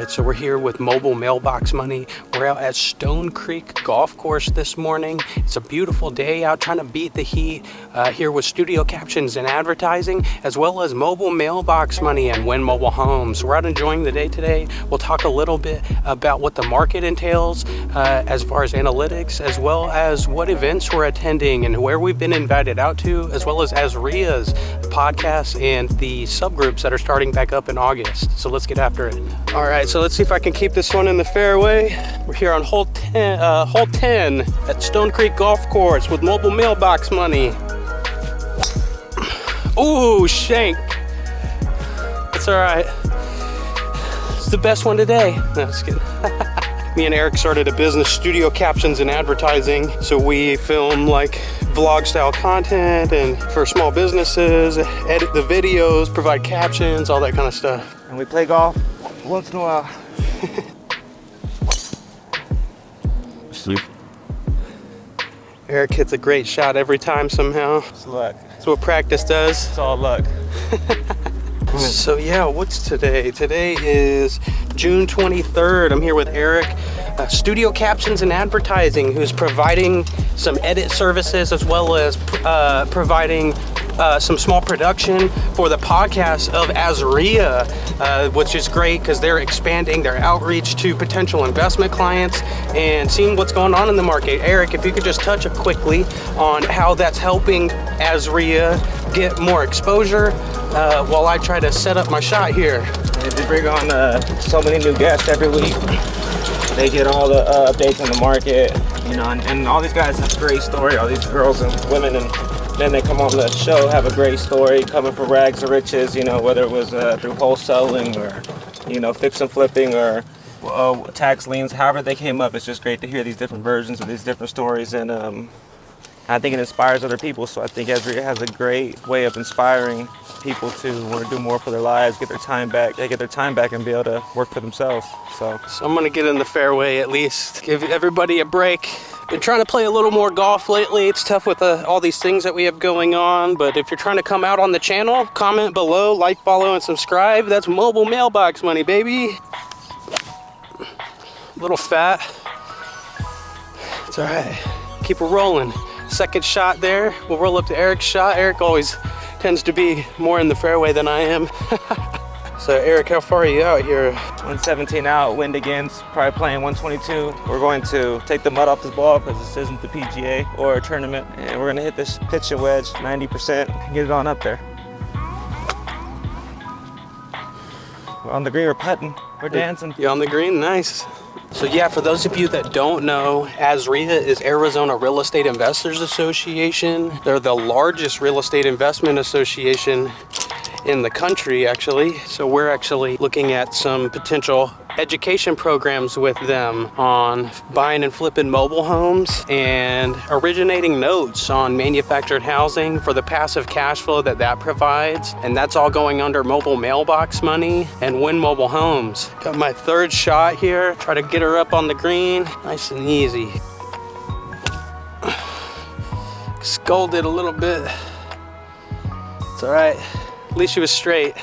So we're here with Mobile MailBox Money. We're out at Stone Creek Golf Course this morning. It's a beautiful day out trying to beat the heat here with Studio Captions and Advertising, as well as Mobile MailBox Money and Win Mobile Homes. We're out enjoying the day today. We'll talk a little bit about what the market entails as far as analytics, as well as what events we're attending and where we've been invited out to, as well as Azria's podcasts and the subgroups that are starting back up in August. So let's get after it. All right, so let's see if I can keep this one in the fairway. We're here on hole 10 at Stone Creek Golf Course with Mobile MailBox Money. Ooh, shank. It's all right. It's the best one today. No, just kidding. Me and Eric started a business, Studio Captions and Advertising. So we film like vlog style content and for small businesses, edit the videos, provide captions, all that kind of stuff. And we play golf once in a while. Sleep. Eric hits a great shot every time somehow. It's luck. That's what practice does. It's all luck. So yeah, what's today? Today is June 23rd. I'm here with Eric, Studio Captions and Advertising, who's providing some edit services as well as providing some small production for the podcast of Azria, which is great because they're expanding their outreach to potential investment clients and seeing what's going on in the market. Eric, if you could just touch quickly on how that's helping Azria get more exposure while I try to set up my shot here. They bring on so many new guests every week. They get all the updates on the market, you know, and all these guys have a great story, all these girls and women, and then they come on the show, have a great story, coming from rags to riches, you know, whether it was through wholesaling or, you know, fix and flipping or tax liens, however they came up. It's just great to hear these different versions of these different stories, and I think it inspires other people. So I think Azria has a great way of inspiring people to want to do more for their lives, get their time back. They get their time back and be able to work for themselves. So I'm gonna get in the fairway at least, give everybody a break. Been trying to play a little more golf lately. It's tough with all these things that we have going on, but if you're trying to come out on the channel, comment below, like, follow, and subscribe. That's Mobile MailBox Money, baby. A little fat. It's all right. Keep it rolling. Second shot there. We'll roll up to Eric's shot. Eric always tends to be more in the fairway than I am. So Eric, how far are you out here? 117 out, wind against, probably playing 122. We're going to take the mud off this ball because this isn't the PGA or a tournament. And we're gonna hit this pitch and wedge 90% and get it on up there. We're on the green, we're putting, we're dancing. You on the green? Nice. So yeah, for those of you that don't know, Azria is Arizona Real Estate Investors Association. They're the largest real estate investment association in the country, actually. So we're actually looking at some potential education programs with them on buying and flipping mobile homes and originating notes on manufactured housing for the passive cash flow that provides. And that's all going under Mobile MailBox Money and Win Mobile Homes. Got my third shot here. Try to get her up on the green. Nice and easy. Scolded a little bit. It's all right. At least she was straight.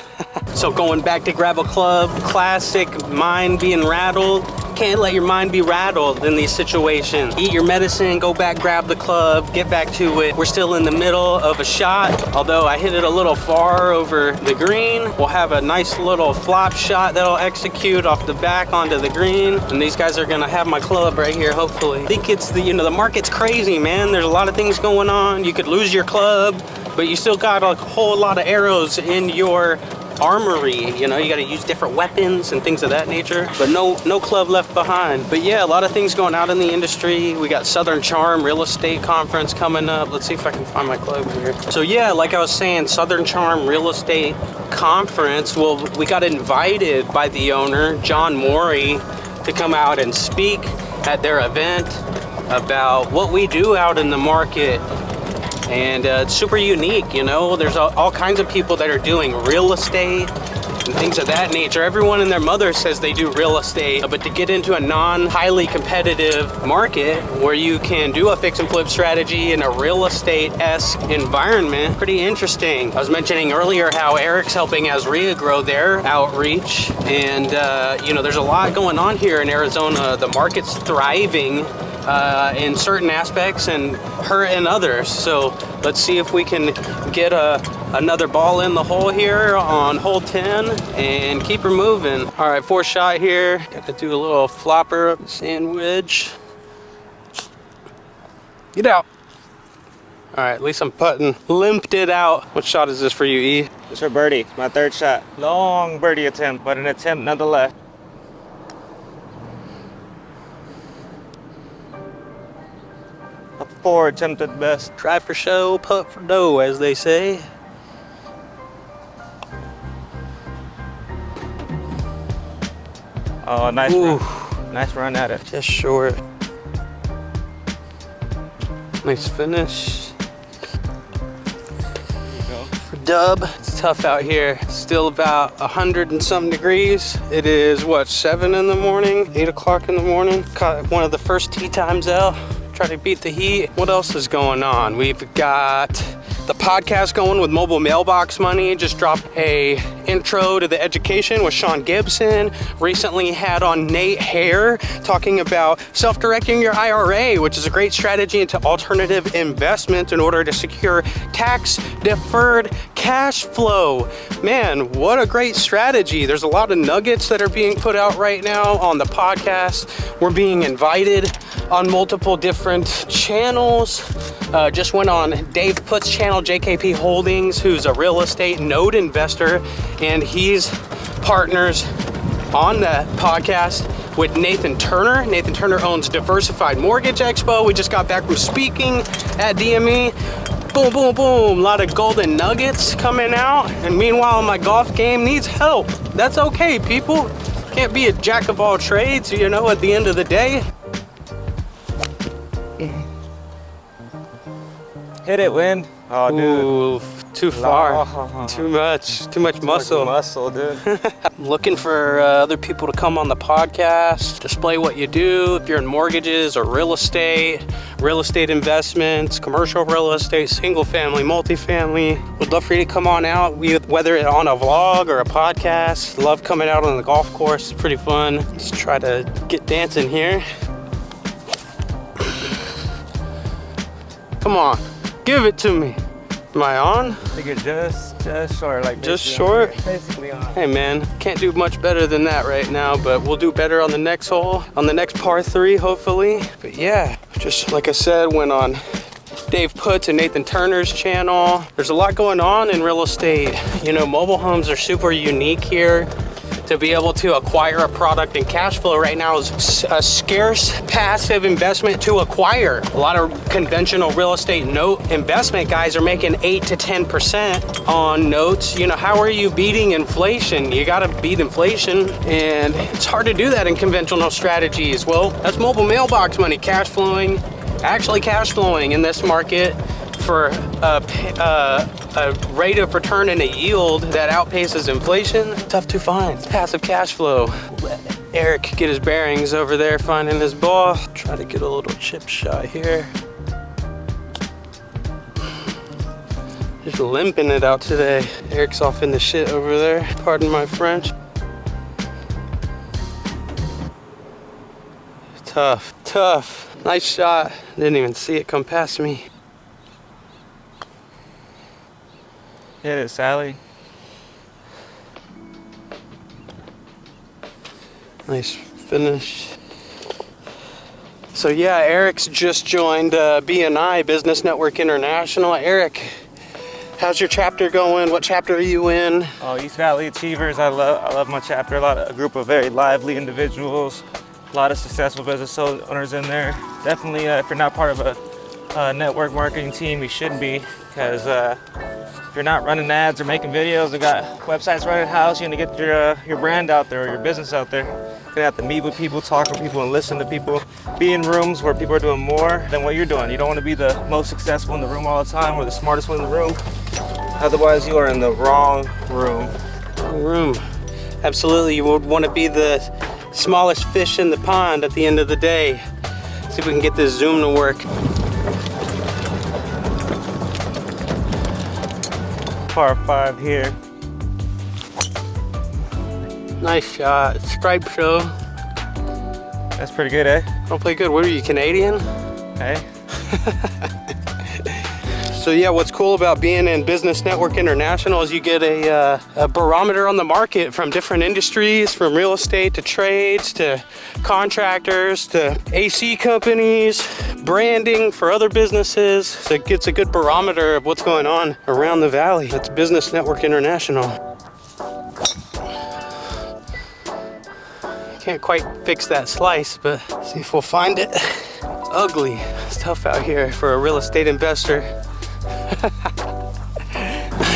So going back to grab a club, classic mind being rattled. Can't let your mind be rattled in these situations. Eat your medicine, go back, grab the club, get back to it. We're still in the middle of a shot, although I hit it a little far over the green. We'll have a nice little flop shot that'll execute off the back onto the green. And these guys are gonna have my club right here, hopefully. I think it's the market's crazy, man. There's a lot of things going on. You could lose your club, but you still got a whole lot of arrows in your armory. You know, you got to use different weapons and things of that nature, but no club left behind. But yeah, a lot of things going out in the industry. We got Southern Charm Real Estate Conference coming up. Let's see if I can find my club here. So yeah, like I was saying, Southern Charm Real Estate Conference. Well, we got invited by the owner, John Morey, to come out and speak at their event about what we do out in the market. And it's super unique, you know. There's all kinds of people that are doing real estate, and things of that nature. Everyone and their mother says they do real estate, but to get into a non-highly competitive market where you can do a fix and flip strategy in a real estate-esque environment, pretty interesting. I was mentioning earlier how Eric's helping Azria grow their outreach, and you know, there's a lot going on here in Arizona. The market's thriving in certain aspects and hurt in others. So let's see if we can get another ball in the hole here on hole 10 and keep her moving. All right, 4th shot here. Got to do a little flopper sandwich. Get out. All right, at least I'm putting. Limped it out. What shot is this for you, E? It's for birdie. It's my 3rd shot. Long birdie attempt, but an attempt nonetheless. A 4 attempt at best. Try for show, putt for dough, as they say. Oh, nice Ooh. run. Nice run at it. Just short. Nice finish. For dub. It's tough out here. Still about 100 and some degrees. It is what, 7 in the morning, 8 o'clock in the morning. Caught one of the first tee times out. Try to beat the heat. What else is going on? We've got the podcast going with Mobile MailBox Money. Just dropped a intro to the education with Sean Gibson. Recently had on Nate Hare talking about self-directing your IRA, which is a great strategy into alternative investment in order to secure tax-deferred cash flow. Man, what a great strategy. There's a lot of nuggets that are being put out right now on the podcast. We're being invited on multiple different channels. Just went on Dave Putt's channel, JKP Holdings, who's a real estate node investor, and he's partners on that podcast with Nathan Turner. Nathan Turner owns Diversified Mortgage Expo. We just got back from speaking at DME. Boom, boom, boom. A lot of golden nuggets coming out. And meanwhile, my golf game needs help. That's okay, people. Can't be a jack of all trades, you know, at the end of the day. Hit it, wind. Oh, dude. Ooh, too far. Too much muscle. Muscle, dude. I'm looking for other people to come on the podcast, display what you do. If you're in mortgages or real estate investments, commercial real estate, single family, multifamily. Would love for you to come on out, whether it's on a vlog or a podcast. Love coming out on the golf course. It's pretty fun. Let's try to get dancing here. Come on. Give it to me. Am I on? I think it's just short, like just short. Basically on. Hey man, can't do much better than that right now, but we'll do better on the next hole, on the next par 3, hopefully. But yeah, just like I said, went on Dave Putt's and Nathan Turner's channel. There's a lot going on in real estate. You know, mobile homes are super unique here. To be able to acquire a product and cash flow right now is a scarce passive investment to acquire. A lot of conventional real estate note investment guys are making 8 to 10% on notes. You know, how are you beating inflation? You gotta beat inflation, and it's hard to do that in conventional strategies. Well, that's Mobile MailBox Money, actually cash flowing in this market for a rate of return and a yield that outpaces inflation. Tough to find. It's passive cash flow. Let Eric get his bearings over there finding his ball. Try to get a little chip shot here. Just limping it out today. Eric's off in the shit over there. Pardon my French. Tough. Nice shot. Didn't even see it come past me. Hit it, Sally. Nice finish. So yeah, Eric's just joined BNI, Business Network International. Eric, how's your chapter going? What chapter are you in? Oh, East Valley Achievers. I love my chapter. A group of very lively individuals. A lot of successful business owners in there. Definitely, if you're not part of a network marketing team, you should be, because if you're not running ads or making videos or got websites right at house, you're gonna get your brand out there or your business out there. You're gonna have to meet with people, talk with people, and listen to people. Be in rooms where people are doing more than what you're doing. You don't want to be the most successful in the room all the time or the smartest one in the room. Otherwise, you are in the wrong room. Absolutely, you would want to be the smallest fish in the pond at the end of the day. See if we can get this zoom to work. Par 5 here. Nice shot. Stripe show. That's pretty good, eh? Don't play good. What are you, Canadian? Hey. So yeah, what's cool about being in Business Network International is you get a barometer on the market from different industries, from real estate to trades to contractors to AC companies, branding for other businesses. So it gets a good barometer of what's going on around the valley. That's Business Network International. Can't quite fix that slice, but see if we'll find it. Ugly. It's tough out here for a real estate investor.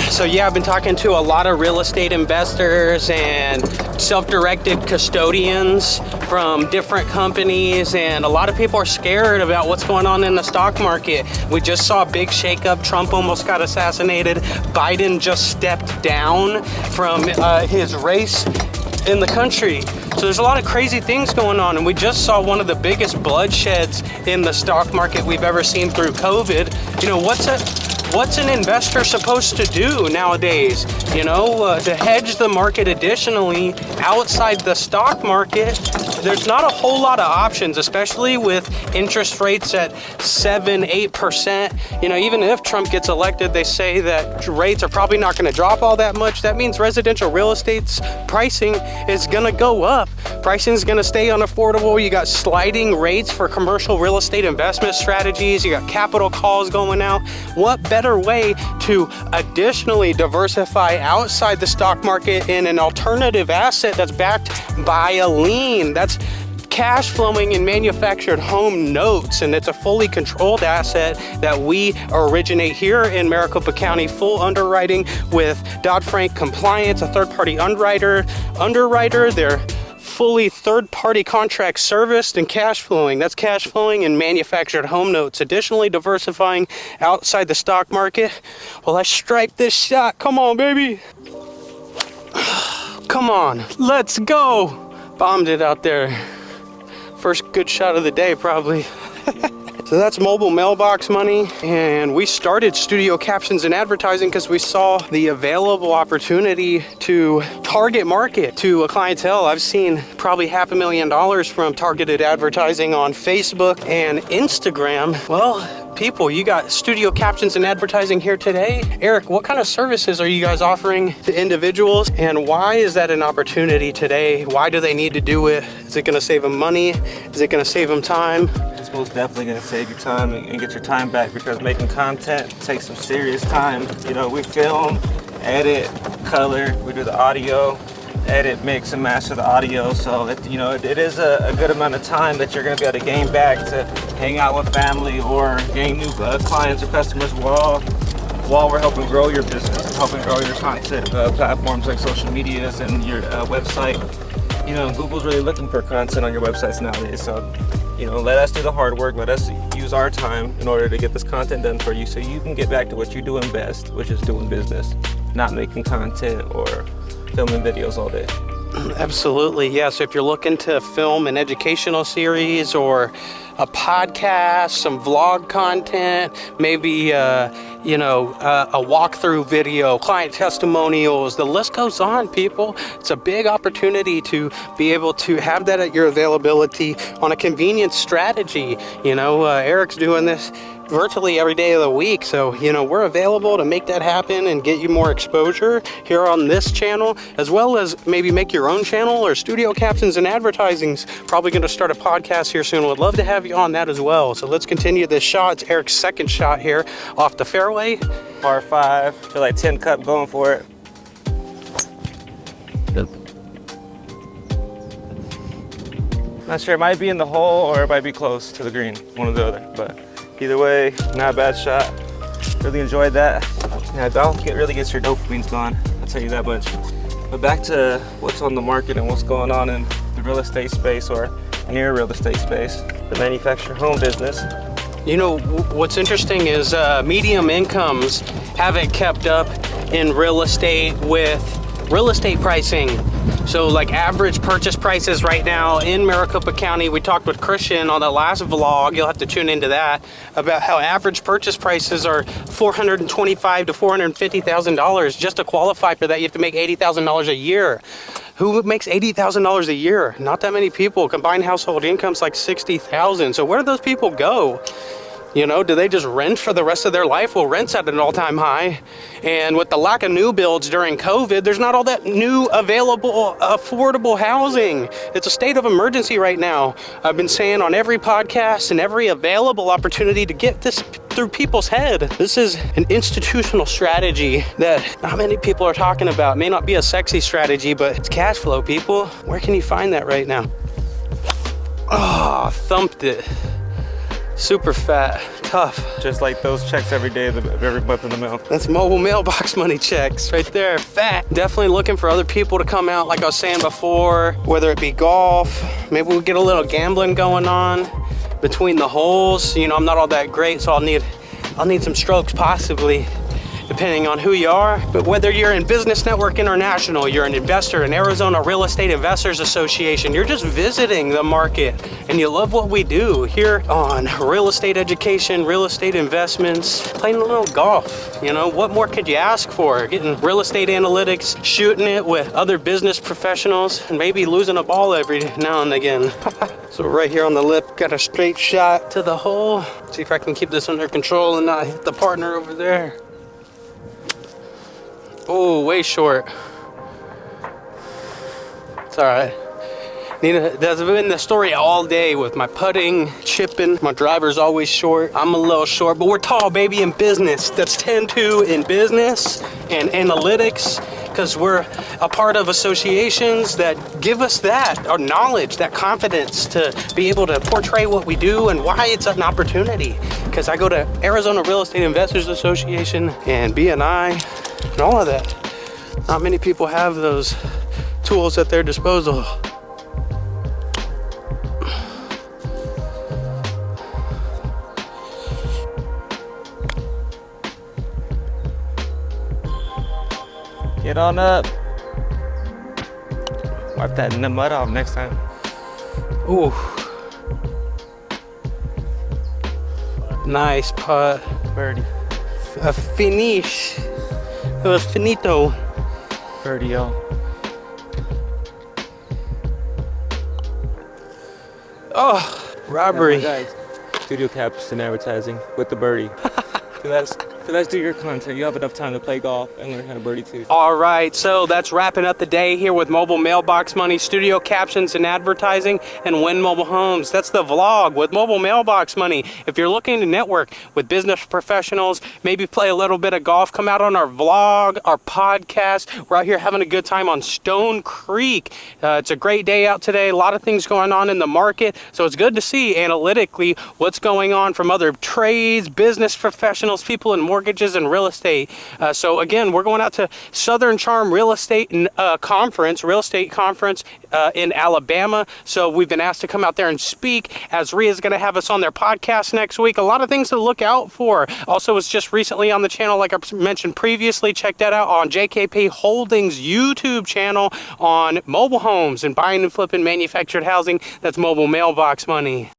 So yeah, I've been talking to a lot of real estate investors and self-directed custodians from different companies, and a lot of people are scared about what's going on in the stock market. We just saw a big shakeup. Trump almost got assassinated. Biden just stepped down from his race in the country. So there's a lot of crazy things going on, and we just saw one of the biggest bloodsheds in the stock market we've ever seen through COVID. You know, what's an investor supposed to do nowadays? You know, to hedge the market additionally outside the stock market, there's not a whole lot of options, especially with interest rates at 7-8%. You know, even if Trump gets elected, they say that rates are probably not going to drop all that much. That means residential real estate's pricing is going to go up. Pricing is going to stay unaffordable. You got sliding rates for commercial real estate investment strategies. You got capital calls going out. What better way to additionally diversify outside the stock market in an alternative asset that's backed by a lien? That's cash flowing in manufactured home notes, and it's a fully controlled asset that we originate here in Maricopa County, full underwriting with Dodd-Frank compliance, a third-party underwriter. They're fully third-party contract serviced and cash flowing. That's cash flowing in manufactured home notes. Additionally, diversifying outside the stock market. Well, let's strike this shot. Come on, baby. Come on, let's go. Bombed it out there. First good shot of the day, probably. So that's Mobile MailBox Money, and we started Studio Captions and Advertising because we saw the available opportunity to target market to a clientele. I've seen probably $500,000 from targeted advertising on Facebook and Instagram. Well, people, you got Studio Captions and Advertising here today. Eric, what kind of services are you guys offering to individuals, and why is that an opportunity today? Why do they need to do it? Is it going to save them money? Is it going to save them time? It's most definitely going to save you time and get your time back, because making content takes some serious time. You know, we film, edit, color, we do the audio, edit, mix, and master the audio. So it is a good amount of time that you're going to be able to gain back to hang out with family or gain new clients or customers while we're helping grow your business, helping grow your content platforms like social medias and your website. You know, Google's really looking for content on your websites nowadays. So, you know, let us do the hard work. Let us use our time in order to get this content done for you, so you can get back to what you're doing best, which is doing business, not making content or filming videos all day. Absolutely, yeah. So if you're looking to film an educational series or a podcast, some vlog content, maybe a walkthrough video, client testimonials, the list goes on, people. It's a big opportunity to be able to have that at your availability on a convenient strategy. You know, Eric's doing this virtually every day of the week, so you know, we're available to make that happen and get you more exposure here on this channel, as well as maybe make your own channel or Studio Captions and Advertising's probably going to start a podcast here soon. Would love to have you on that as well. So let's continue this shot. It's Eric's second shot here off the fairway. Par 5, feel like 10 cup, going for it. Yep. Not sure, it might be in the hole or it might be close to the green, one or the other, but either way, not a bad shot. Really enjoyed that. Yeah, golf really gets your dopamines gone, I'll tell you that much. But back to what's on the market and what's going on in the real estate space or near real estate space, the manufactured home business. You know, what's interesting is medium incomes haven't kept up in real estate with real estate pricing. So like average purchase prices right now in Maricopa County, we talked with Christian on the last vlog, you'll have to tune into that, about how average purchase prices are $425,000 to $450,000. Just to qualify for that, you have to make $80,000 a year. Who makes $80,000 a year? Not that many people. Combined household income's like $60,000. So where do those people go? You know, do they just rent for the rest of their life? Well, rent's at an all-time high. And with the lack of new builds during COVID, there's not all that new available affordable housing. It's a state of emergency right now. I've been saying on every podcast and every available opportunity to get this through people's head. This is an institutional strategy that not many people are talking about. It may not be a sexy strategy, but it's cash flow, people. Where can you find that right now? Oh, thumped it. Super fat, tough. Just like those checks every day of every month in the mail. That's mobile mailbox money checks right there, fat. Definitely looking for other people to come out, like I was saying before, whether it be golf, maybe we'll get a little gambling going on between the holes. You know, I'm not all that great, so I'll need some strokes possibly, depending on who you are. But whether you're in Business Network International, you're an investor in Arizona Real Estate Investors Association, you're just visiting the market and you love what we do here on real estate education, real estate investments, playing a little golf. You know, what more could you ask for? Getting real estate analytics, shooting it with other business professionals, and maybe losing a ball every now and again. So right here on the lip, got a straight shot to the hole. See if I can keep this under control and not hit the partner over there. Oh, way short. It's all right. That's been the story all day with my putting, chipping. My driver's always short. I'm a little short, but we're tall, baby, in business. That's 10-2 in business and analytics, because we're a part of associations that give us that, our knowledge, that confidence to be able to portray what we do and why it's an opportunity. Because I go to Arizona Real Estate Investors Association and BNI and all of that. Not many people have those tools at their disposal. Get on up. Wipe that mud off next time. Ooh. Nice putt. Birdie. A finish. It was finito. Birdie, yo. Oh, robbery. Guys, studio caps and advertising with the birdie. So let's do your content. You have enough time to play golf and learn how to birdie too. All right, so that's wrapping up the day here with Mobile Mailbox Money, studio captions and advertising, and Win Mobile Homes. That's the vlog with Mobile Mailbox Money. If you're looking to network with business professionals, maybe play a little bit of golf, come out on our vlog, our podcast. We're out here having a good time on Stone Creek. It's a great day out today. A lot of things going on in the market, so it's good to see analytically what's going on from other trades, business professionals, people in mortgages and real estate. So again, we're going out to Southern Charm Real Estate Conference in Alabama. So we've been asked to come out there and speak, as Ria's going to have us on their podcast next week. A lot of things to look out for. Also, was just recently on the channel, like I mentioned previously. Check that out on JKP Holdings YouTube channel on mobile homes and buying and flipping manufactured housing. That's Mobile Mailbox Money.